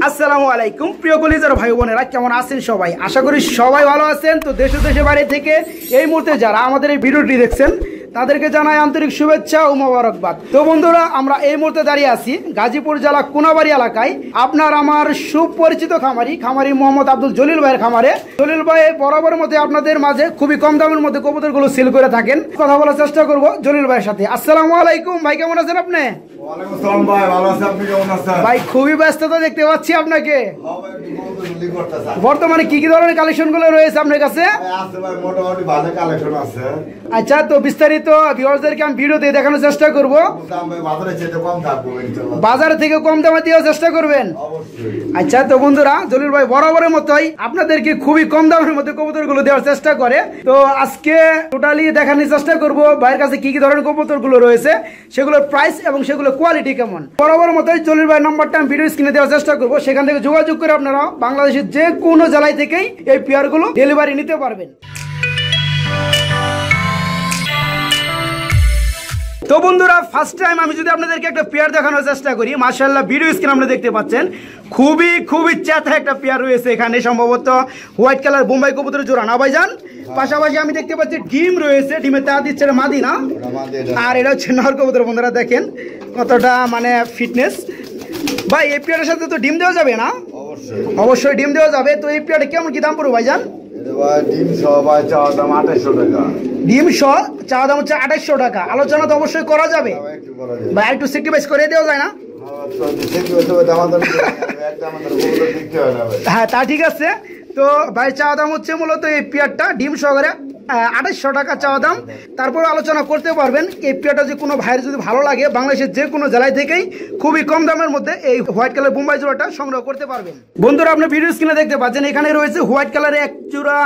আসসালামু আলাইকুম প্রিয় কলিজার ভাই বোনেরা, কেমন আছেন সবাই? আশা করি সবাই ভালো আছেন। তো দেশ দেশে বাইরে থেকে এই মুহূর্তে যারা আমাদের এই ভিডিওটি দেখছেন তাদেরকে জানাই আন্তরিক শুভেচ্ছা ও মোবারকবাদ। তো বন্ধুরা, আমরা এই মুহূর্তে দাঁড়িয়ে আছি গাজীপুর জেলা কোনাবাড়ি এলাকায়। আপনার আমার সুপরিচিত খামারি মোহাম্মদ আব্দুল জলিল ভাইয়ের খামারে। জলিল ভাই বরাবরের মধ্যে আপনাদের মাঝে খুবই কম দামের মধ্যে কবুতরগুলো সেল করে থাকেন। কথা বলার চেষ্টা করব জলিল ভাইয়ের সাথে। আসসালামু আলাইকুম ভাই, কেমন আছেন আপনি? ভাই খুবই ব্যস্ততা দেখতে পাচ্ছি আপনাকে। বর্তমানে কি কি ধরনের কালেকশন গুলো রয়েছে আপনার কাছে? আচ্ছা, তো বিস্তারিত ভিউয়ারদেরকে আমি ভিডিওতে দেখানোর চেষ্টা করব। বাজার থেকে কম দামে দেওয়ার চেষ্টা করবেন। আচ্ছা, তো বন্ধুরা, জলিল ভাই বরাবরের মতোই আপনাদেরকে খুবই কম দামের মধ্যে কবুতর গুলো দেওয়ার চেষ্টা করে। তো আজকে টোটালি দেখানোর চেষ্টা করব ভাইয়ের কাছে কি কি ধরনের কবুতর গুলো রয়েছে, সেগুলোর প্রাইস এবং সেগুলো কোয়ালিটি কেমন। বরাবর মতোই জলিল ভাই নাম্বারটা আমি ভিডিও স্ক্রিনে দেওয়ার চেষ্টা করবো, সেখান থেকে যোগাযোগ করে আপনারা বাংলাদেশের যে কোনো জেলায় থেকেই এই পেয়ার গুলো ডেলিভারি নিতে পারবেন। তো বন্ধুরা, ফার্স্ট টাইম আমি যদি আপনাদেরকে একটা পেয়ার দেখানোর চেষ্টা করি, মাশাআল্লাহ ভিডিও স্ক্রিন আপনারা দেখতে পাচ্ছেন খুবই চেতা একটা পেয়ার রয়েছে এখানে। সম্ভবত হোয়াইট কালার বোম্বাই কবুতরের জোড়া না ভাইজান? পাশাপাশি আমি দেখতে পাচ্ছি ডিম রয়েছে, ডিমের তা দিচ্ছে মাদি না, আর এটা হচ্ছে নর কবুতর। বন্ধুরা দেখেন কতটা মানে ফিটনেস। ভাই এই পেয়ারের সাথে তো ডিম দেওয়া যাবে না? অবশ্যই ডিম দেওয়া যাবে। তো এই পেয়ারটা কেমন কি দাম পড়বে ভাইজান? ডিম সহ চাওয়া দাম 2800 টাকা। ডিম সহ চাওয়া দাম হচ্ছে 2800 টাকা। আলোচনা তো অবশ্যই করা যাবে ভাই, একটু সেক্রিফাইস করে দেওয়া যায় না? হ্যাঁ, তা ঠিক আছে। তো ভাই চাওয়া দাম হচ্ছে মূলত এই পেয়ারটা ডিম সহকারে 2800 টাকা চাওয়া দাম। তারপর আলোচনা করতে পারবেন। এই পেয়ারটা যে কোনো ভাইয়ের যদি ভালো লাগে, বাংলাদেশের যে কোনো জেলায় থেকেই খুবই কম দামের মধ্যে এই হোয়াইট কালার বোম্বাই জোড়াটা সংগ্রহ করতে পারবেন। বন্ধুরা, আপনি ভিডিও স্ক্রিনে দেখতে পাচ্ছেন এখানে রয়েছে হোয়াইট কালারের এক জোড়া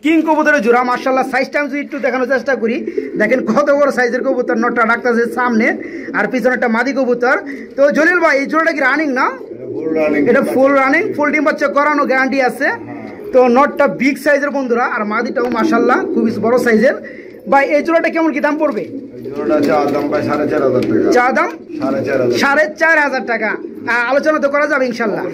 কিং কবুতরের জোড়া। মাশাআল্লাহ সাইজটা আমি একটু দেখানোর চেষ্টা করি। দেখেন কত বড় সাইজের কবুতর, নটটা ডাকতেছে সামনে আর পিছনে একটা মাদি কবুতর। তো জলিল ভাই এই জোড়াটা কি রানিং না? এটা ফুল রানিং, ফুল ডিম বাচ্চা করানো গ্যারান্টি আছে। তো নটটা বিগ সাইজের বন্ধুরা, আর মাদিটাও মাশাআল্লাহ খুবই বড় সাইজের। ভাই এই জোড়াটা কেমন কি দাম পড়বে? চা দাম 4500 টাকা। আলোচনা তো করা যাবে ইনশাল্লাহ।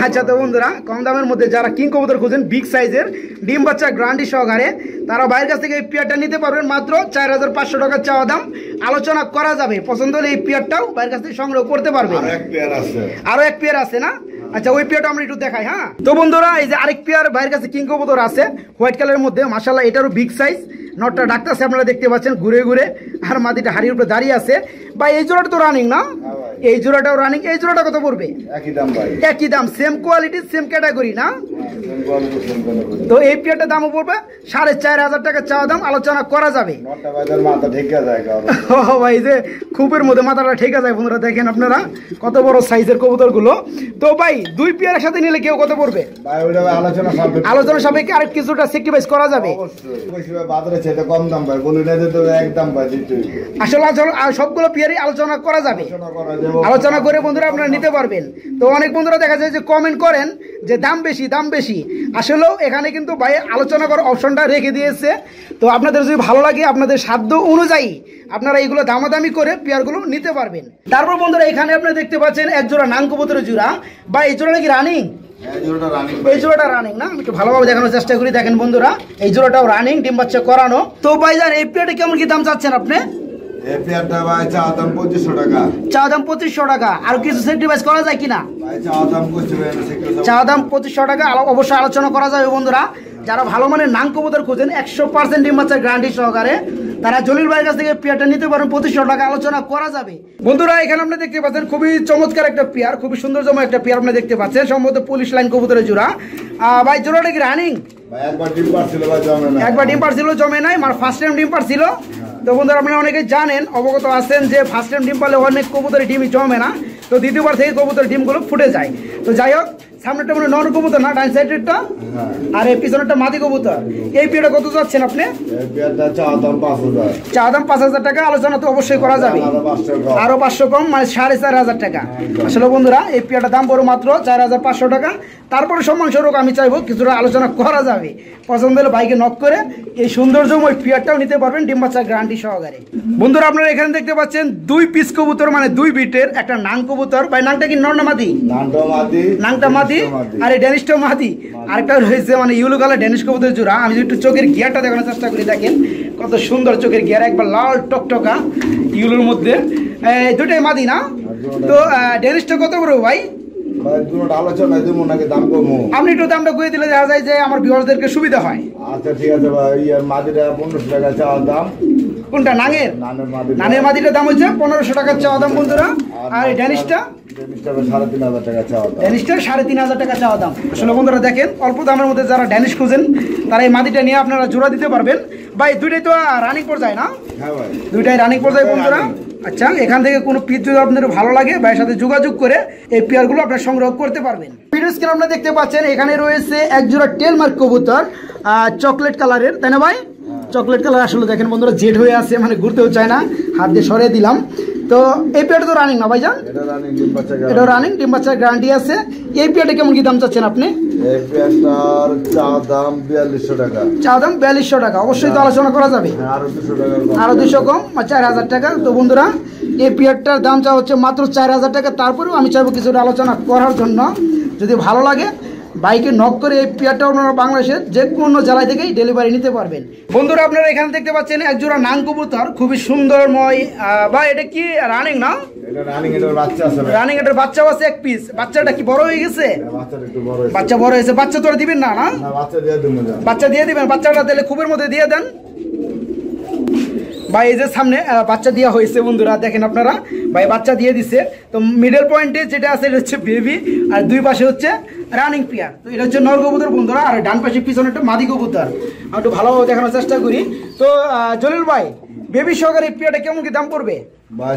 আচ্ছা, তো বন্ধুরা কম দামের মধ্যে যারা কিং কবুতর খুঁজেন বিগ সাইজের ডিম বাচ্চা গ্যারান্টি সহকারে, তারা বাইরের কাছ থেকে এই পেয়ারটা নিতে পারবেন মাত্র 4500 টাকা চাওয়া দাম। আলোচনা করা যাবে, পছন্দ হলে এই পেয়ারটাও বাইরের কাছ থেকে সংগ্রহ করতে পারবে। আরো এক পেয়ার আছে না? আচ্ছা, ওই পেয়ারটা আমরা একটু দেখাই। হ্যাঁ, তো বন্ধুরা এই যে আরেক পেয়ার বাইরের কাছে কিং কবুতর আছে হোয়াইট কালারের মধ্যে। মাশাআল্লাহ এটারও বিগ সাইজ, নটটা ডাকতেছে আপনারা দেখতে পাচ্ছেন ঘুরে ঘুরে, আর মাদিটা হাড়ির উপরে দাঁড়িয়ে আছে। ভাই এই জোড়াটা তো রানিং না? এই জোড়াটাও রানিং। এই জোড়াটা কত পড়বে? একই দাম ভাই, একই দাম, সেম কোয়ালিটি সেম ক্যাটাগরি না? তো এই পেয়ারটার দামও পড়বে 4500 টাকা চাওয়া দাম। আলোচনা করা যাবে। ভাই যে খুবের মধ্যে মাথাটা ঠেকে যায়। বন্ধুরা দেখেন আপনারা কত বড় সাইজের কবুতর গুলো। তো ভাই দুই পেয়ারের সাথে নিলে কেউ কত পড়বে? আলোচনা সাপেক্ষে আরেক কিছুটা স্যাক্রিফাইস করা যাবে। আসলে সবগুলো পেয়ারই আলোচনা করা যাবে। আলোচনা করে বন্ধুরা আপনারা নিতে পারবেন। তো অনেক বন্ধুরা দেখা যায় যে কমেন্ট করেন যে দাম বেশি। আসলেও এখানে কিন্তু ভাই আলোচনা করার অপশনটা রেখে দিয়েছে। তো আপনাদের যদি ভালো লাগে, আপনাদের সাধ্য অনুযায়ী আপনারা এইগুলো দামাদামি করে পেয়ারগুলো নিতে পারবেন। তারপর বন্ধুরা এখানে আপনারা দেখতে পাচ্ছেন এক জোড়া নাং কবুতরের জোড়া। বা এই জোড়া নাকি রানিং? এই জোড়াটা রানিং না? একটু ভালোভাবে দেখানোর চেষ্টা করি। দেখেন বন্ধুরা এই জোড়াটাও রানিং, ডিম বাচ্চা করানো। তো ভাইজান এই পেয়ারটা কেমন কি দাম চাচ্ছেন আপনি? চা দাম 2500 টাকা। আর কিছু স্যাক্রিফাইস করা যায় কিনা? চা দাম 2500 টাকা। অবশ্যই আলোচনা করা যাবে বন্ধুরা। যারা ভালো মানের নাং কবুতর খুঁজেন 100% ডিম বাচ্চার গ্যারান্টি সহকারে, তারা জলিল ভাইয়ের কাছ থেকে পেয়ারটা নিতে পারেন 2500 টাকা। আলোচনা করা যাবে। বন্ধুরা এখানে আপনি দেখতে পাচ্ছেন খুবই চমৎকার একটা পেয়ার, খুবই সুন্দরতম একটা পেয়ার আপনি দেখতে পাচ্ছেন। সম্ভবত পুলিশ লাইন কবুতরের জোড়া। ভাই জোড়াটা কি রানিং? একবার ডিম পারছিল, জমে নাই, মানে ফার্স্ট টাইম ডিম পারছিল। তো বন্ধুরা আপনারা অনেকে জানেন, অবগত আছেন যে ফার্স্ট টাইম ডিম পারলে অনেক কবুতরের ডিমই জমে না। তো দ্বিতীয়বার থেকে কবুতরের ডিমগুলো ফুটে যায়। তো যাই হোক, সামনেটা মানে নর কবুতর না, ডান সাইডেরটা, আর এই পিছনেরটা মাদি কবুতর। এই পেয়ারটা কত যাচ্ছেন আপনি? চা দাম 5000 টাকা। আলোচনা তো অবশ্যই করা যাবে, আরো 500 কম, মানে 4500 টাকা। আসলে বন্ধুরা এই পেয়ারটার দাম পড়ে মাত্র 4500 টাকা। তারপরে সম্মান স্বরূপ আমি চাইবো কিছুটা আলোচনা করা যাবে। পছন্দ হলে বাইকে নক করে এই সৌন্দর্যময় পেয়ারটাও নিতে পারবেন ডিম বাচ্চা গ্যারান্টি সহকারে। বন্ধুরা আপনারা এখানে দেখতে পাচ্ছেন 2 পিস কবুতর, মানে 2 বিটের একটা নাং কবুতর। ভাই নাংটা কি নর না মাদি? নাংটা মাদি। মাদি আর এই ড্যানিশটাও মাদি। আরেকটা রয়েছে মানে ইউলো কালার ড্যানিশ কবুতরের জোড়া। আমি যদি একটু চোখের গিয়ারটা দেখানোর চেষ্টা করি, দেখেন কত সুন্দর চোখের গিয়ার, একবার লাল টকটকা ইউলোর মধ্যে। দুটাই মাদি না? তো ড্যানিশটা কত বড় ভাই? আপনি একটু দামটা কয়ে দিলে দেখা যায় যে আমার ভিউয়ারদেরকে সুবিধা হয়। আচ্ছা ঠিক আছে ভাই, মাদিটা 1500 টাকা চাওয়া দাম। কোনটা? নাঙের মাদিটার দাম হচ্ছে 1500 টাকা চাওয়া দাম বন্ধুরা। আর ড্যানিশটা 3500 টাকা চাওয়া দাম। ড্যানিশটা 3500 টাকা চাওয়া দাম। আসলে বন্ধুরা দেখেন, অল্প দামের মধ্যে যারা ড্যানিশ খুঁজেন তারা এই মাদিটা নিয়ে আপনারা জোড়া দিতে পারবেন। ভাই দুইটাই তো রানিং পর্যায়ে না? হ্যাঁ ভাই, দুইটাই রানিং পর্যায়ে বন্ধুরা। আচ্ছা, এখান থেকে কোনো পিস যদি আপনাদের ভালো লাগে ভাইয়ের সাথে যোগাযোগ করে এই পেয়ারগুলো আপনারা সংগ্রহ করতে পারবেন। ভিডিও স্ক্রিনে আপনারা দেখতে পাচ্ছেন এখানে রয়েছে এক জোড়া টেল মার্ক কবুতর, চকলেট কালারের, তাই না ভাই? Chocolate colour. আসলে দেখেন বন্ধুরা জেড হয়ে আছে, মানে ঘুরতেও চায় না, হাত দিয়ে সরিয়ে দিলাম। তো এই পেয়ারটা তো রানিং না ভাইজান? এটা রানিং, ডিম বাচ্চা গ্যারান্টি। এটা রানিং, ডিম বাচ্চার গ্যারান্টি আছে। এই পেয়ারটা কেমন কি দাম চাচ্ছেন আপনি? এই পেয়ারটার চা দাম 4200 টাকা। চা দাম 4200 টাকা। অবশ্যই তো আলোচনা করা যাবে, আরো 200 টাকা, আরো 200 কম, 4000 টাকা। তো বন্ধুরা এই পেয়ারটার দাম চা হচ্ছে মাত্র 4000 টাকা। তারপরেও আমি চাইবো কিছুটা আলোচনা করার জন্য। যদি ভালো লাগে বাইকে নক করে এই পেয়ারটা আপনারা বাংলাদেশের যে কোনো জেলায় থেকেই ডেলিভারি নিতে পারবেন। বন্ধুরা আপনারা এখানে দেখতে পাচ্ছেন একজোড়া নাং কবুতর, খুবই সুন্দরময়। বা এটা কি রানিং না? এটা রানিং, এটার বাচ্চা আছে। রানিং, এটার বাচ্চাও আছে এক পিস। বাচ্চাটা কি বড় হয়ে গেছে? বাচ্চাটা একটু বড় হয়েছে। বাচ্চা বড় হয়েছে। বাচ্চা তোরা দিবেন না? না, বাচ্চা দিয়ে দেবো। বাচ্চা দিয়ে দিবেন। বাচ্চাটা তাহলে খুবের মধ্যে দিয়ে দেন ভাই। এই যে সামনে বাচ্চা দেওয়া হয়েছে বন্ধুরা, দেখেন আপনারা, ভাই বাচ্চা দিয়ে দিছে। তো মিডল পয়েন্টে যেটা আছে এটা হচ্ছে বেবি, আর দুই পাশে হচ্ছে রানিং পেয়ার। তো এটা হচ্ছে নর কবুতর বন্ধুরা, আর ডান পাশে পিছনে একটা মাদি কবুতর। আমি একটু ভালোভাবে দেখানোর চেষ্টা করি। তো জলিল ভাই, বেবি সহকারে এই পেয়ারটা কেমন কি দাম পড়বে?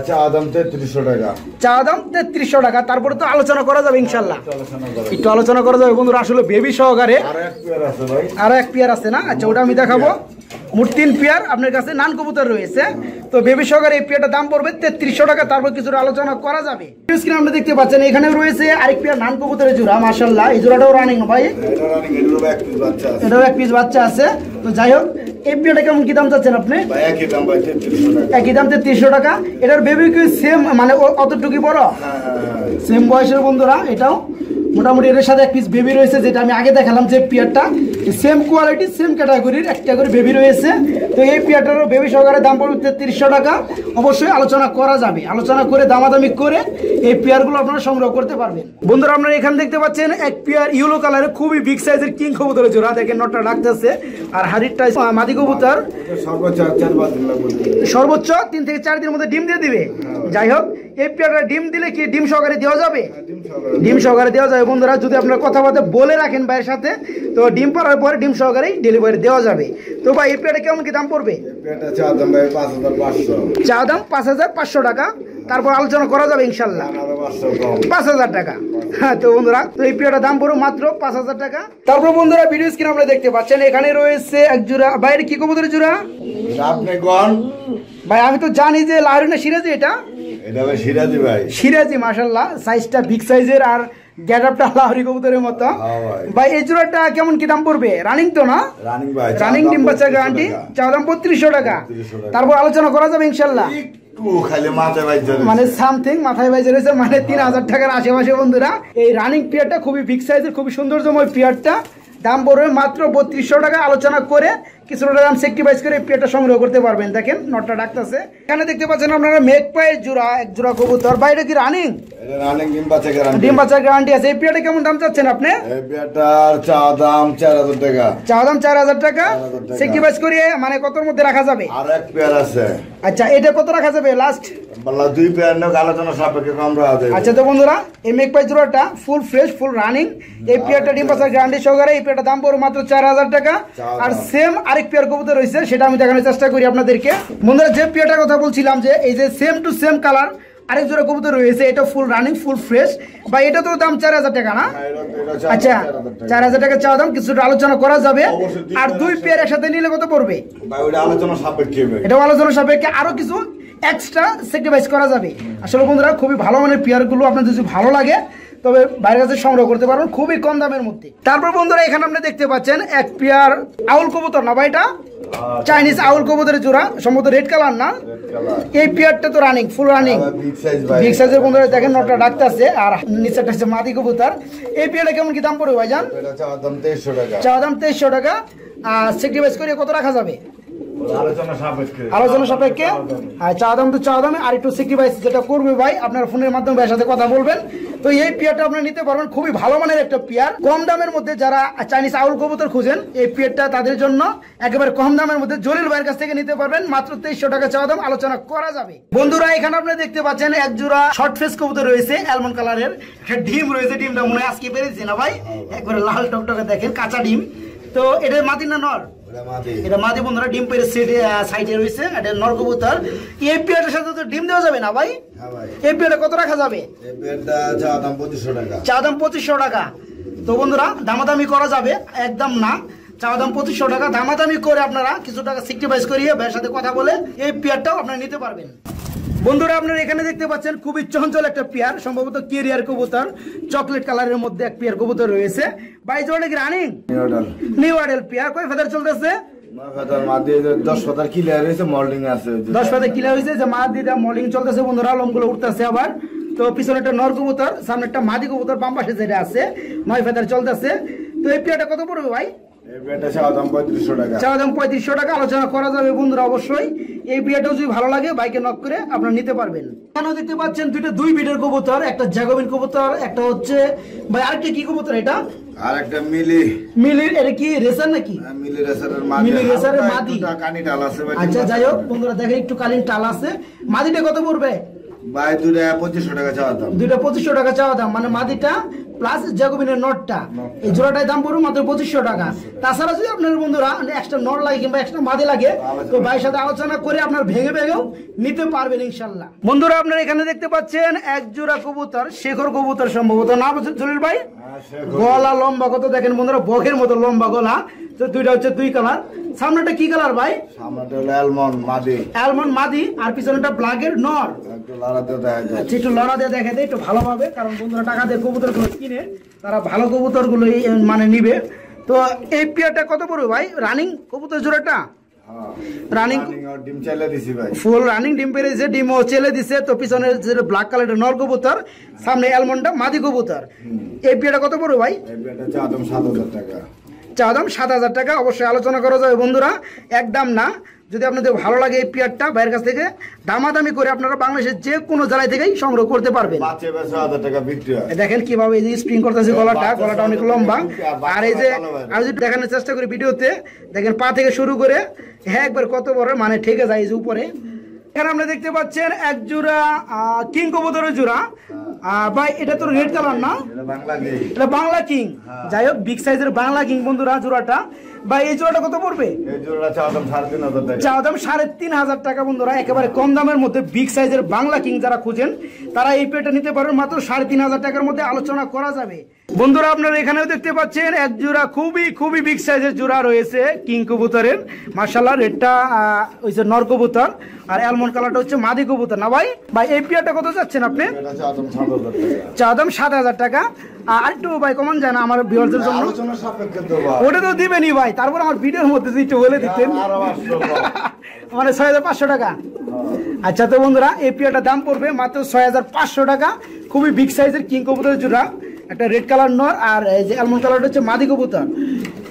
চা দাম 3300 টাকা। চা দাম 3300 টাকা। তারপরে তো আলোচনা করা যাবে ইনশাল্লাহ, একটু আলোচনা করা যাবে বন্ধুরা। আসলে বেবি সহকারে আরো এক পেয়ার আছে না? আচ্ছা, ওটা আমি দেখাবো। মোট 3 পেয়ার আপনার কাছে নান কবুতর রয়েছে। তো বেবি সহকারে এই পেয়ারটার দাম পড়বে 3300 টাকা। তারপর কিছুটা আলোচনা করা যাবে। স্ক্রিনে আপনি দেখতে পাচ্ছেন এখানে রয়েছে আরেক পেয়ার নান কবুতরের জোড়া। মাশাআল্লাহ, এই জোড়াটাও রানিং না ভাই? এটা রানিং, এটারও এক পিস বাচ্চা আছে। এটাও এক পিস বাচ্চা আছে। তো যাই হোক, এই পেয়ারটা কেমন কি দাম চাচ্ছেন আপনি? ভাই একই দাম ভাই, 3300 টাকা। একই দাম 3300 টাকা। এটার বেবি কি সেম, মানে অতটুকুই বড়? সেম বয়সের বন্ধুরা। এটাও মোটামুটি এর সাথে এক পিস বেবি রয়েছে, যেটা আমি আগে দেখালাম যে পেয়ারটা সেম কোয়ালিটি সেম ক্যাটাগরির একটা করে বেবি রয়েছে। তো এই পেয়ারটারও বেবি সহকারে দাম পড়বে 3300 টাকা। অবশ্যই আলোচনা করা যাবে, আলোচনা করে দামাদামি করে এই পেয়ারগুলো আপনারা সংগ্রহ করতে পারবেন। বন্ধুরা আপনারা এখানে দেখতে পাচ্ছেন এক পেয়ার ইয়েলো কালারের খুবই বিগ সাইজের কিং কবুতরের জোড়া। দেখেন নটটা লাগতেছে, আর হাড়িরটা মাদি কবুতর। সর্বোচ্চ 3 থেকে 4 দিনের মধ্যে ডিম দিয়ে দিবে। যাই হোক, এই পেয়ারটা ডিম দিলে কি ডিম সহকারে দেওয়া যাবে? ডিম সহকারে দেওয়া যাবে বন্ধুরা, যদি আপনার কথাবার্তা বলে রাখেন ভাইয়ের সাথে। তো ডিম পাড়ার পরে ডিম সহকারেই ডেলিভারি দেওয়া যাবে। তো ভাই এই পেয়ারটা কেমন কি দাম পড়বে? চা দাম ভাই 5500। চা দাম 5500 টাকা। তারপর আলোচনা করা যাবে ইনশাল্লাহ। 5000 টাকা। হ্যাঁ, তো বন্ধুরা তো এই পেয়ারটার দাম পড়বে মাত্র 5000 টাকা। তারপর বন্ধুরা ভিডিও স্ক্রিনে আপনারা দেখতে পাচ্ছেন এখানে রয়েছে এক জোড়া। বাইরে কি কবুতরের জোড়া আপনি কোন ভাই? আমি তো জানি যে লাহোরি না সিরাজি। এটা ভাই সিরাজি ভাই। সিরাজি, মাশাআল্লাহ, সাইজটা বিগ সাইজের আর গেটআপটা লাহোরি কবুতরের মতো। ভাই এই জোড়াটা কেমন কি দাম পড়বে? রানিং তো না? রানিং ভাই, রানিং, ডিম বাচ্চা গ্যারান্টি। চা দাম 3200 টাকা। তারপর আলোচনা করা যাবে ইনশাল্লাহ। খালি মাথায় বাইজে মানে সামথিং মাথায় বাইজে রয়েছে, মানে 3000 টাকার আশেপাশে বন্ধুরা। এই রানিং পেয়ারটা খুবই বিগ সাইজের, খুবই সৌন্দর্যময় পেয়ারটা। দাম পড়বে মাত্র 3200 টাকা। আলোচনা করে কিছুটা দাম সেক্রিফাইস করে পেয়ারটা সংগ্রহ করতে পারবেন। দেখেন নটটা ডাকতেছে। এখানে দেখতে পাচ্ছেন আপনারা মেঘ পায়ের জোড়া, এক জোড়া কবুতর। বাইরে কি রানিং? রানিং, ডিম বাচ্চা গ্যারান্টি। ডিম বাচ্চা গ্যারান্টি আছে। এই পেয়ারটা কেমন দাম চাচ্ছেন আপনি? এই পেয়ারটার চা দাম 4000 টাকা। চা দাম 4000 টাকা। সেক্রিফাইস করিয়ে মানে কতর মধ্যে রাখা যাবে? আর এক পেয়ার আছে। আচ্ছা, এটা কত রাখা যাবে লাস্ট? বললা দুই পেয়ার নাও, আলোচনা সাপেক্ষে কম রাখা যাবে। আচ্ছা, তো বন্ধুরা এই মেঘ পাই জোড়াটা ফুল ফ্রেশ, ফুল রানিং। এই পেয়ারটা ডিম বাচ্চা গ্যারান্টি সহকারে। এই পেয়ারটার দাম পড়বে মাত্র 4000 টাকা। আর সেম আরেক পেয়ার কবুতর রয়েছে, সেটা আমি দেখানোর চেষ্টা করি আপনাদেরকে। বন্ধুরা যে পেয়ারটার কথা বলছিলাম যে এই যে সেম টু সেম কালার আরেক জোড়া কবুতর রয়েছে, এটা ফুল রানিং, ফুল ফ্রেশ। বা এটা তো দাম 4000 টাকা না? আচ্ছা, 4000 টাকা চাওয়া দাম। কিছুটা আলোচনা করা যাবে। আর দুই পেয়ার একসাথে নিলে কত পড়বে? ওইটা আলোচনা সাপেক্ষে। এটাও আলোচনা সাপেক্ষে, আরো কিছু এক্সট্রা স্যাক্রিফাইস করা যাবে। আসলে বন্ধুরা খুবই ভালো মানের পেয়ারগুলো আপনাদের যদি ভালো লাগে তবে বাইরের কাছে সংগ্রহ করতে পারবেন খুবই কম দামের মধ্যে। তারপর বন্ধুরা এখানে আপনি দেখতে পাচ্ছেন এক পেয়ার আউল কবুতর না ভাই, এটা চাইনিজ আউল কবুতরের জোড়া, সম্ভবত রেড কালার না। এই পেয়ারটা তো রানিং, ফুল রানিং, বিগ সাইজের বন্ধুরা দেখেন নটটা ডাকতে আছে আর নিচেটা হচ্ছে মাদি কবুতর। এই পেয়ারটা কেমন কি দাম পড়বে ভাইজান? চাওয়া দাম 2300 টাকা। চাওয়া দাম 2300 টাকা। আর সেক্রিফাইস করে কত রাখা যাবে? আলোচনা সাপেক্ষে। আর চাওয়া দাম তো চাওয়া দামে, আর একটু সেক্রিফাইস যেটা করবে ভাই আপনার ফোনের মাধ্যমে ভাইয়ের সাথে কথা বলবেন। তো এই পেয়ারটা আপনারা নিতে পারবেন, খুবই ভালো মানের একটা পেয়ার, কম দামের মধ্যে। যারা চাইনিজ আউল কবুতর খুঁজেন এই পেয়ারটা তাদের জন্য একেবারে কম দামের মধ্যে জলিল ভাইয়ের কাছ থেকে নিতে পারবেন, মাত্র 2300 টাকা চাওয়া দাম, আলোচনা করা যাবে। বন্ধুরা এখানে আপনি দেখতে পাচ্ছেন এক জোড়া শর্ট ফেস কবুতর রয়েছে, অ্যালমন্ড কালারের, একটা ডিম রয়েছে। ডিমটা মনে হয় আজকে বেরিয়েছে না ভাই, একবারে লাল টকটকে দেখেন, কাঁচা ডিম। তো এটা মাদি না নর? এটা মাদি বন্ধুরা, ডিম পেরে সাইডে রয়েছে, এটা নর কবুতর। এই পেয়ারটার সাথে তো ডিম দেওয়া যাবে না ভাই? এই পেয়ারটা কত রাখা যাবে? এই পেয়ারটা চাওয়া দাম 2500 টাকা। চাওয়া দাম 2500 টাকা। তো বন্ধুরা দামাদামি করা যাবে, একদম না, চাওয়া দাম 2500 টাকা। দামাদামি করে আপনারা কিছু টাকা সেক্রিফাইস করিয়ে ভাইয়ের সাথে কথা বলে এই পেয়ারটাও আপনারা নিতে পারবেন। বন্ধুরা আপনারা এখানে দেখতে পাচ্ছেন খুবই চঞ্চল একটা পেয়ার, সম্ভবত কেরিয়ার কবুতর, চকলেট কালারের মধ্যে এক পেয়ার কবুতর রয়েছে। ভাই জোড়া কি রানিং? New আডেল pair. কয় ফেদার চলতেছে? 10 ফেদার ক্লিয়ার হয়েছে, মোল্ডিং আছে। 10 ফেদার ক্লিয়ার হয়েছে, যে মাদ দিয়ে মোল্ডিং চলতেছে বন্ধুরা, লোমগুলো উঠতেছে আবার। তো পিছনে একটা নর কবুতর, সামনে একটা মাদি কবুতর, বাম পাশে যেটা আছে 9 ফেদার চলতেছে। তো এই পেয়ারটা কত পড়বে ভাই? চাওয়া দাম 3500 টাকা। চাওয়া দাম 3500 টাকা, আলোচনা করা যাবে বন্ধুরা অবশ্যই। এই বিয়াটাও যদি ভালো লাগে বাইকে নক করে আপনারা নিতে পারবেন। এখানেও দেখতে পাচ্ছেন দুই বিটের কবুতর, একটা জ্যাকোবিন কবুতর, একটা হচ্ছে ভাই আরেকটা কি কবুতর এটা? আর একটা মিলির, এটা কি রেসার নাকি? মিলি রেসারের মাদি। মিলি রেসারের মাদি, কানি টাল আছে ভাই। আচ্ছা যাই হোক বন্ধুরা দেখেন একটু কালিন টাল আছে। মাদিটা কত পড়বে ভাই? দুইটা 2500 টাকা চাওয়া দাম। দুইটা 2500 টাকা চাওয়া দাম, মানে মাদিটা প্লাস জ্যাকোবিনের নটটা, এই জোড়াটার দাম পড়বে মাত্র 2500 টাকা। তাছাড়া যদি আপনার বন্ধুরা এক্সট্রা নট লাগে কিংবা এক্সট্রা মাদি লাগে তো ভাইয়ের সাথে আলোচনা করে আপনার ভেঙে ভেঙেও নিতে পারবেন ইনশাল্লাহ। বন্ধুরা আপনারা এখানে দেখতে পাচ্ছেন এক জোড়া কবুতর, শেখর কবুতর সম্ভবত না জলিল ভাই? গলা লম্বা কত দেখেন বন্ধুরা, বগের মতো লম্বা গলা। তো দুইটা হচ্ছে দুই কালার। সামনেটা কি কালার ভাই? সামনেটা হলো অ্যালমন্ড মাদি। অ্যালমন্ড মাদি, আর পিছনেটা ব্ল্যাকের নর। একটু লড়া দিয়ে দেখা যায়। আচ্ছা একটু লড়া দিয়ে দেখা যায় একটু ভালোভাবে, কারণ বন্ধুরা টাকা দিয়ে কবুতরগুলো কিনে তারা ভালো কবুতরগুলো মানে নিবে। তো এই পেয়ারটা কত পড়বে ভাই? রানিং কবুতর জোড়াটা রানিং ডিম চাইলে দিছি ভাই, ফুল রানিং ডিম পেরেছে, ডিমও চেলে দিছে। তো পিছনে যে ব্ল্যাক কালারের নর কবুতর, সামনে অ্যালমন্ডটা মাদি কবুতর। এই পেয়ারটা কত পড়বে ভাই? এই পেয়ারটা চাওয়া দাম 7000 টাকা। চা দাম 7000 টাকা, অবশ্যই আলোচনা করা যাবে বন্ধুরা, একদম না। যদি আপনাদের ভালো লাগে এই পেয়ারটা ভাইয়ের কাছ থেকে দামাদামি করে আপনারা বাংলাদেশের যে কোনো জেলায় থেকেই সংগ্রহ করতে পারবেন। দেখেন কিভাবে এই যে স্প্রিং করতেছে, গলাটা অনেক লম্বা। আর এই যে আমি যদি দেখানোর চেষ্টা করি ভিডিওতে, দেখেন পা থেকে শুরু করে হ্যাঁ একবার কত বড় মানে ঠেকে যায় যে উপরে। এখানে আপনি দেখতে পাচ্ছেন এক জোড়া কিং কবুতরের জোড়া। ভাই এটা তো রেড কালার না? এটা বাংলা কিং। যাই হোক বিগ সাইজের বাংলা কিং বন্ধুরা জোড়াটা। ভাই এই জোড়াটা কত পড়বে? এই জোড়াটা চাওয়া দাম 3500 টাকা। চাওয়া দাম 3500 টাকা বন্ধুরা, একেবারে কম দামের মধ্যে বিগ সাইজের বাংলা কিং যারা খুঁজেন তারা এই পেটা নিতে পারবেন মাত্র 3500 টাকার মধ্যে, আলোচনা করা যাবে। বন্ধুরা আপনারা এখানেও দেখতে পাচ্ছেন এক জোড়া খুবই বিগ সাইজের জোড়া রয়েছে কিং কবুতরের। মাশাআল্লাহ রেডটা হচ্ছে নর কবুতর আর অ্যালমন্ড কালারটা হচ্ছে মাদি কবুতর না ভাই? ভাই এই পেয়ারটা কত যাচ্ছেন আপনি? চাওয়া দাম 7000 টাকা। আর একটু ভাই কমান যায় না আমার ভিউয়ারদের জন্য? ওটা তো দিবেনই ভাই, তারপর আমার ভিডিওর মধ্যে একটু বলে দিতেন। মানে 6500 টাকা। আচ্ছা তো বন্ধুরা এই পেয়ারটার দাম পড়বে মাত্র 6500 টাকা। খুবই বিগ সাইজের কিং কবুতরের জোড়া, একটা রেড কালার নর আর এই যে অ্যালমন্ড কালারটা হচ্ছে মাদি কবুতর।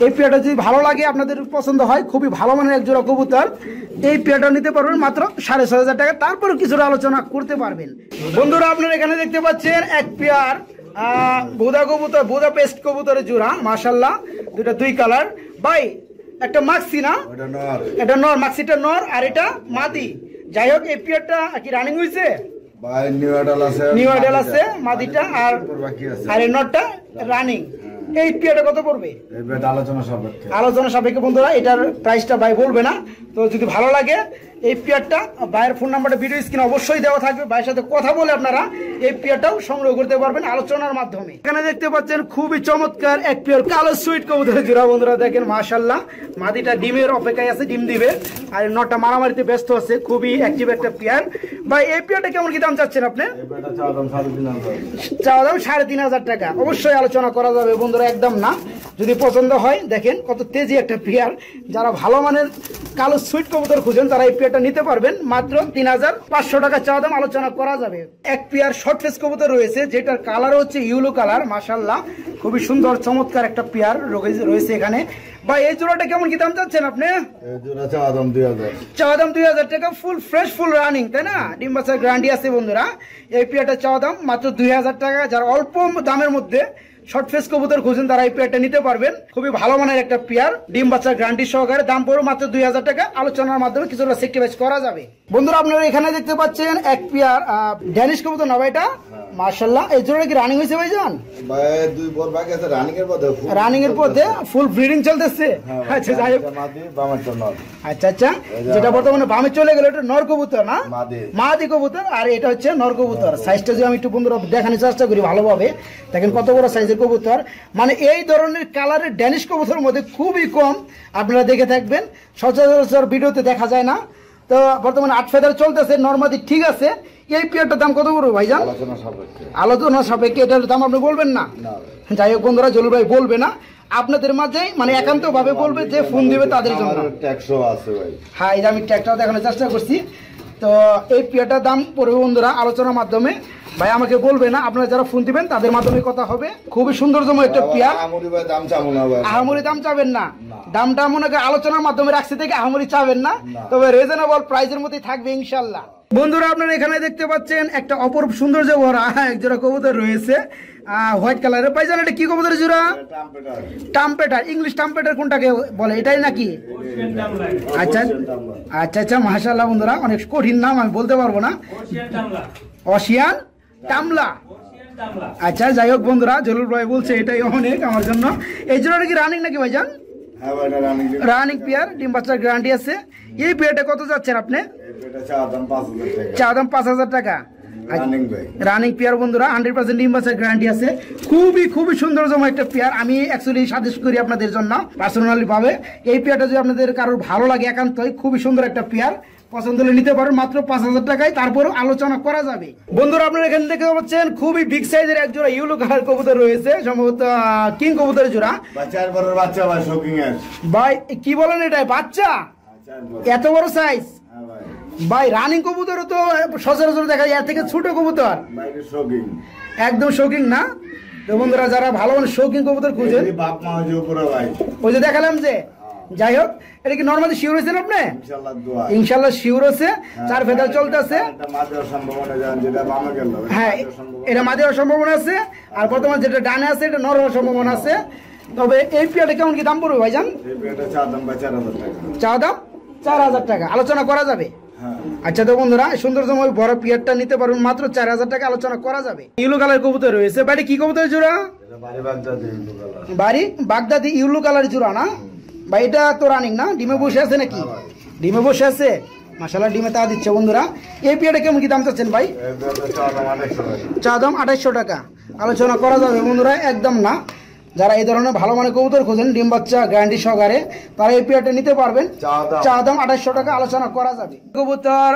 এই পেয়ারটা যদি ভালো লাগে আপনাদের পছন্দ হয়, খুবই ভালো মানের এক জোড়া কবুতর, এই পেয়ারটা নিতে পারবেন মাত্র 6500 টাকা, তারপর কিছুটা আলোচনা করতে পারবেন। বন্ধুরা আপনারা এখানে দেখতে পাচ্ছেন এক পেয়ার বোদা কবুতর, বোদা পেস্ট কবুতরের জোড়া। মাশাআল্লাহ দুইটা দুই কালার। ভাই একটা মাক্সি না? এটা নর, মাক্সিটা নর আর এটা মাদি। যাই হোক এই পেয়ারটা কি রানিং হয়েছে? ভাই নিউ আইডল আছে মাদিটা আর এই নটটা রানিং। এই পেয়ারটা কত পড়বে? আলোচনা সাপেক্ষে বন্ধুরা, এটার প্রাইসটা ভাই বলবে না। তো যদি ভালো লাগে এই পেয়ারটা ভাইয়ের ফোন নাম্বারটা ভিডিও স্ক্রিনে অবশ্যই দেওয়া থাকবে। ভাইয়ের সাথে কথা বলে আপনারা এই পেয়ারটাও সংগ্রহ করতে পারবেন আলোচনার মাধ্যমে। এখানে দেখতে পাচ্ছেন খুবই চমৎকার এক পেয়ার কালো সুইট কবুতরের জোড়া বন্ধুরা, দেখেন মাশাআল্লাহ। মাদিটা ডিমের অপেক্ষায় আছে, ডিম দিবে, আর নটা মারামারিতে ব্যস্ত আছে। খুবই অ্যাক্টিভ একটা পেয়ার। ভাই এই পেয়ারটা কেমন কি দাম চাচ্ছেন আপনি? চাওয়া দাম 3,500 টাকা। অবশ্যই আলোচনা করা যাবে বন্ধুরা, একদম না। যদি পছন্দ হয়, দেখেন কত তেজি একটা পেয়ার। যারা ভালো মানের কালো সুইট কবুতর খুঁজেন তারা এই পেয়ারটা নিতে পারবেন মাত্র 3,500 টাকা চাওয়া দাম, আলোচনা করা যাবে। এক পেয়ার শর্ট ফেস কবুতর রয়েছে, যেটার কালার হচ্ছে ইয়েলো কালার। মাশাআল্লাহ, খুবই সুন্দর চমৎকার একটা পেয়ার রয়েছে এখানে। ভাই এই জোড়াটা কেমন কি দাম চাচ্ছেন আপনি? চাওয়া দাম 2000। চাওয়া দাম 2000 টাকা। ফুল ফ্রেশ, ফুল রানিং, তাই না? ডিম বাচ্চার গ্যারান্টি আছে বন্ধুরা। এই পেয়ারটা চাওয়া দাম মাত্র 2000 টাকা। যারা অল্প দামের মধ্যে শর্ট ফেস কবুতর খুঁজেন তারা এই পেয়ারটা নিতে পারবেন। খুবই ভালো মানের একটা পেয়ার, ডিম বাচ্চার গ্যারান্টি সহকারে। দাম পড়বে মাত্র 2000 টাকা, আলোচনার মাধ্যমে কিছুটা সেক্রিফাইস করা যাবে। বন্ধুরা আপনারা এখানে দেখতে পাচ্ছেন এক পেয়ার ড্যানিশ কবুতর না ভাইটা? মাশাআল্লাহ, এই জোড়া কি রানিং হয়েছে ভাইজান? ভাই 2 বছর বাকি আছে রানিং এর পথে। রানিং এর পথে ফুল ব্রিডিং চলতেছে। আচ্ছা যাই হোক, আচ্ছা আচ্ছা, যেটা বর্তমানে বামে চলে গেল এটা নর কবুতর না? মাদি কবুতর, আর এটা হচ্ছে নর কবুতর। সাইজটা যদি আমি একটু বন্ধুরা দেখানোর চেষ্টা করি ভালোভাবে, দেখেন কত বড় সাইজের কবুতর। মানে এই ধরনের কালারের ড্যানিশ কবুতরের মধ্যে খুবই কম আপনারা দেখে থাকবেন, সচরাচর ভিডিওতে দেখা যায় না। তো বর্তমানে 8 ফেদার চলতেছে, নরমাদি ঠিক আছে। এই পেয়ারটার দাম কত পড়বে ভাইজান? আলোচনা সাপেক্ষে। এটার দাম আপনি বলবেন না? যাই হোক বন্ধুরা, জলিল ভাই বলবে না, আপনাদের মাঝে মানে একান্ত ভাবে বলবে, যে ফোন দিবে তাদের জন্য। হ্যাঁ, এই যে আমি ট্যাগটাও দেখানোর চেষ্টা করছি। তো এই পেয়ারটার দাম পড়বে বন্ধুরা আলোচনার মাধ্যমে। ভাই আমাকে বলবে না, আপনারা যারা ফোন দিবেন তাদের মাধ্যমে কথা হবে। খুবই সুন্দরতম একটা পেয়ার। আহামরি দাম চাবেন না, দামটা মনে করে আলোচনার মাধ্যমে রাখছি থেকে আহামরি চাবেন না, তবে রিজনেবল প্রাইসের মধ্যেই থাকবে ইনশাল্লাহ। বন্ধুরা আপনারা এখানে দেখতে পাচ্ছেন একটা অপরূপ সৌন্দর্য ভরা এক জোড়া কবুতর রয়েছে, হোয়াইট কালারের। ভাইজান এটা কি কবুতরের জোড়া? টাম্পেটার। ইংলিশ টাম্পেটার কোনটাকে বলে, এটাই নাকি? আচ্ছা আচ্ছা আচ্ছা, মাশাআল্লাহ বন্ধুরা, অনেক কঠিন নাম, আমি বলতে পারবো না। অশিয়ান টামলা। আচ্ছা যাই হোক বন্ধুরা, জলিল ভাই বলছে এটাই অনেক আমার জন্য। এই জোড়াটা কি রানিং নাকি ভাইজান? রানিং পেয়ার, ডিম বাচ্চার গ্যারান্টি আছে। এই পেয়ারটা কত যাচ্ছেন আপনি? চাওয়া দাম 5000 টাকা। রানিং পেয়ার বন্ধুরা, 100% ডিম বাচ্চার গ্যারান্টি আছে। খুবই সুন্দরতম একটা পেয়ার। আমি অ্যাকচুয়ালি সাজেস্ট করি আপনাদের জন্য পার্সোনালি ভাবে। এই পেয়ারটা যদি আপনাদের কারোর ভালো লাগে একান্তই, খুবই সুন্দর একটা পেয়ার, পছন্দ হলে নিতে পারেন মাত্র 5000 টাকায়, তারপরও আলোচনা করা যাবে। বন্ধুরা আপনারা এখানে দেখতে পাচ্ছেন খুবই বিগ সাইজের এক জোড়া ইয়েলো কালার কবুতর রয়েছে, সম্ভবত কিং কবুতরের জোড়া। ভাই কি বলেন, এটাই বাচ্চা? এত বড় সাইজ? ভাই রানিং কবুতর তো সচরাচর দেখা যায়, এর থেকে ছোট কবুতর একদম শৌকিং না? তো বন্ধুরা যারা ভালো মানে শৌকিং কবুতর খুঁজেন, ওই যে দেখালাম যে। যাই হোক, এটা কি নরমালি শিওর হয়েছেন আপনি? ইনশাল্লাহ শিওর আছে। 4 ফেদার চলতেছে। হ্যাঁ, এটা মাঝে হওয়ার সম্ভাবনা আছে, আর বর্তমানে যেটা ডানে আছে এটা নর হওয়ার সম্ভাবনা আছে। তবে এই পেয়ারটা কেমন কি দাম পড়বে ভাইজান? চা দাম 4000 টাকা, আলোচনা করা যাবে। আচ্ছা তো বন্ধুরা, সুন্দরতম ওই বড় পিয়ারটা নিতে পারবেন মাত্র 4000 টাকা, আলোচনা করা যাবে। ইয়েলো কালার কবুতর রয়েছে। বাড়ি কি কবুতর জোড়া? বাড়ি বাগদাদি ইয়েলো কালার জোড়া না ভাই? এটা তো রানিং না? ডিমে বসে আছে নাকি? ডিমে বসে আছে, মাশাআল্লাহ, ডিমে তা দিচ্ছে বন্ধুরা। এই পেয়ারটা কেমন কি দাম চাচ্ছেন ভাই? চা দাম 2800 টাকা, আলোচনা করা যাবে বন্ধুরা, একদম না। যারা এই ধরনের ভালো মানের কবুতর খোঁজেন ডিম বাচ্চা গ্যারান্টি সহকারে, তারা এই পেয়ারটা নিতে পারবেন। চা দাম 2800 টাকা, আলোচনা করা যাবে। কবুতর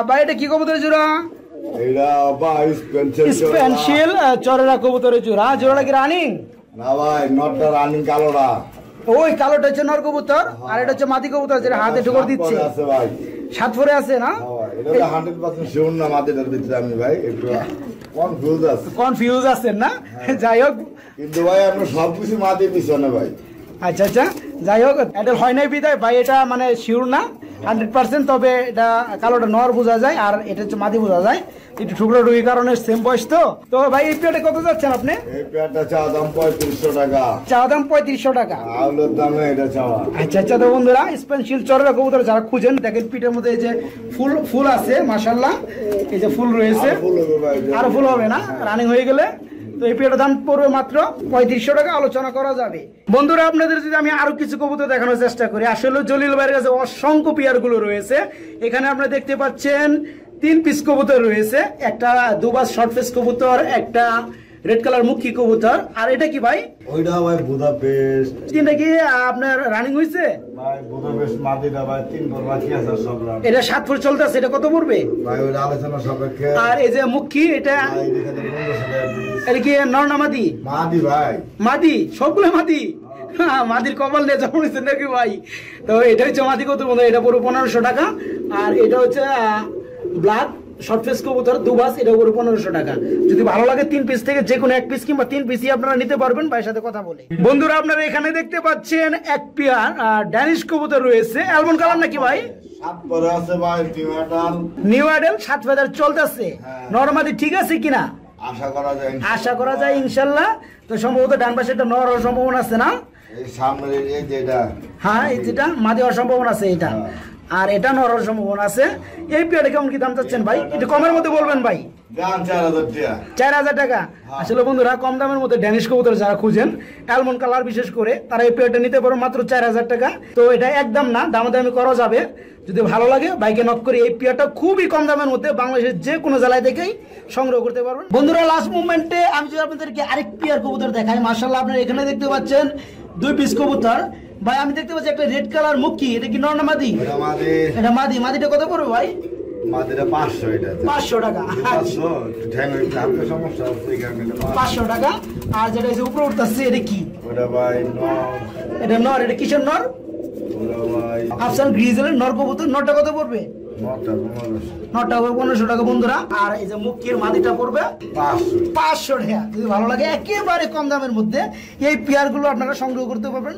ভাই এটা কি কবুতরের জোড়া? স্পেনশিল চরেরা কবুতরের জোড়া। জোড়াটা কি রানিং? না ভাই, নটটা রানিং কালোটা। ওই কালোটা হচ্ছে নর কবুতর, আর এটা হচ্ছে মাদি কবুতর, যেটা হাতে ঠুকর দিচ্ছে। 7 ফোরে আছে না? এটা 100% শিওর না মাদিটার ভিতরে, আমি ভাই একটু কনফিউজ আছেন না? যাই হোক, কিন্তু ভাই আমরা সবকিছু মাদি পিছনে ভাই। আচ্ছা আচ্ছা, যাই হোক, এটা হয় নাই বিদায় ভাই, এটা মানে শিওর না 100%। তবে এটা কালোটা নর বোঝা যায়, আর এটা হচ্ছে মাদি বোঝা যায়, একটু টুকরো টুকি কারণে সেম বয়স তো। তো ভাই এই পেয়ারটা কত যাচ্ছেন আপনি? এই পেয়ারটা চা দাম 3500 টাকা। চা দাম 3500 টাকা, আউলের দামে এটা চাওয়া। আচ্ছা আচ্ছা, তো বন্ধুরা স্পেনশিল চরেরা কবুতর যারা খুঁজেন, দেখেন পিঠের মধ্যে এই যে ফুল আছে, মাশাআল্লাহ, এই যে ফুল রয়েছে, আরো ফুল হবে না রানিং হয়ে গেলে। তো এই পেয়ারটার দাম পড়বে মাত্র 3500 টাকা, আলোচনা করা যাবে। বন্ধুরা আপনাদের যদি আমি আরো কিছু কবুতর দেখানোর চেষ্টা করি, আসলে জলিল ভাইয়ের কাছে অসংখ্য পেয়ারগুলো রয়েছে। এখানে আপনারা দেখতে পাচ্ছেন 3 পিস কবুতর রয়েছে, একটা দুবাস শর্ট ফেস কবুতর, একটা রেড কালার মুখী কবুতর, আর এটা কি ভাই? ওইটা ভাই বুদাপেস্ট। তিনটা কি আপনার রানিং হয়েছে? ভাই বুদাপেস্ট মাদিটা ভাই 3 পর বাকি আছে সব রান। এটা 7 ফুট চলতেছে, এটা কত পড়বে ভাই? ওইটা আলোচনা সাপেক্ষে। আর এই যে মুখী, এটা ভাই এখানে 1500 টাকা পিস। এটা কি নর না মাদি? মাদি ভাই। মাদি, সবগুলো মাদি। মাদির কপাল নিয়ে জমা হয়েছে নাকি ভাই? তো এটা হচ্ছে মাদি কবুতর বন্ধু, এটা পুরো 1500 টাকা। আর এটা হচ্ছে ব্ল্যাক শর্ট ফেস কবুতর দুবাস, এটা পুরো 1500 টাকা। যদি ভালো লাগে 3 পিস থেকে যে কোনো 1 পিস কিংবা 3 পিসই আপনারা নিতে পারবেন ভাইয়ের সাথে কথা বলে। বন্ধুরা আপনারা এখানে দেখতে পাচ্ছেন এক পেয়ার ড্যানিশ কবুতর রয়েছে, অ্যালমন্ড কালার নাকি ভাই? 7 পরে আছে ভাই টিমাটাল। নিউ আইডেল 7 ফেদার চলতেছে, নরমাদি ঠিক আছে কিনা? আশা করা যায়। আশা করা যায় ইনশাল্লাহ। তো সম্ভবত ডান পাশে একটা নর হওয়ার সম্ভাবনা আছে না? এই সামনে এই যেটা, হ্যাঁ এই যেটা মাদি হওয়ার সম্ভাবনা আছে এটা, আর এটা নর হওয়ার সম্ভাবনা আছে। এই পেয়ারটা কেমন কি দাম চাচ্ছেন ভাই? একটু কমের মধ্যে বলবেন ভাই। দাম 4000 টাকা। 4000 টাকা। আসলে বন্ধুরা কম দামের মধ্যে ড্যানিশ কবুতর যারা খুঁজেন, অ্যালমন্ড কালার বিশেষ করে, তারা এই পেয়ারটা নিতে পারো মাত্র 4000 টাকা। তো এটা একদম না, দামাদামি করা যাবে। যদি ভালো লাগে বাইকে নক করে এই পেয়ারটা খুবই কম দামের মধ্যে বাংলাদেশের যে কোনো জেলায় থেকেই সংগ্রহ করতে পারবেন। বন্ধুরা লাস্ট মুভমেন্টে আমি যদি আপনাদেরকে আরেক পেয়ার কবুতর দেখাই, মাশাআল্লাহ আপনারা এখানে দেখতে পাচ্ছেন 2 পিস কবুতর। ভাই আমি দেখতে পাচ্ছি একটা রেড কালার মুখী, এটা কি নর না মাদি? এটা মাদি। এটা মাদি। মাদিটা কত পড়বে ভাই? মাদিটা 500 এটা। 500 টাকা। 500 ঠ্যাং হইতে হালকা সমস্যা আছে এই কারণে 500 টাকা। আর যেটা এই যে উপরে উঠতেছে এটা কি? ওটা ভাই নর। এটা নর। এটা কিসের নর? ওটা ভাই আফসান গ্রিজেলের নর কবুতর। নরটা কত পড়বে? নরটা 1500। নরটা পড়বে 1500 টাকা বন্ধুরা। আর এই যে মুখের মাদিটা পড়বে 500 টাকা। যদি ভালো লাগে একেবারে কম দামের মধ্যে এই পেয়ারগুলো আপনারা সংগ্রহ করতে পারবেন।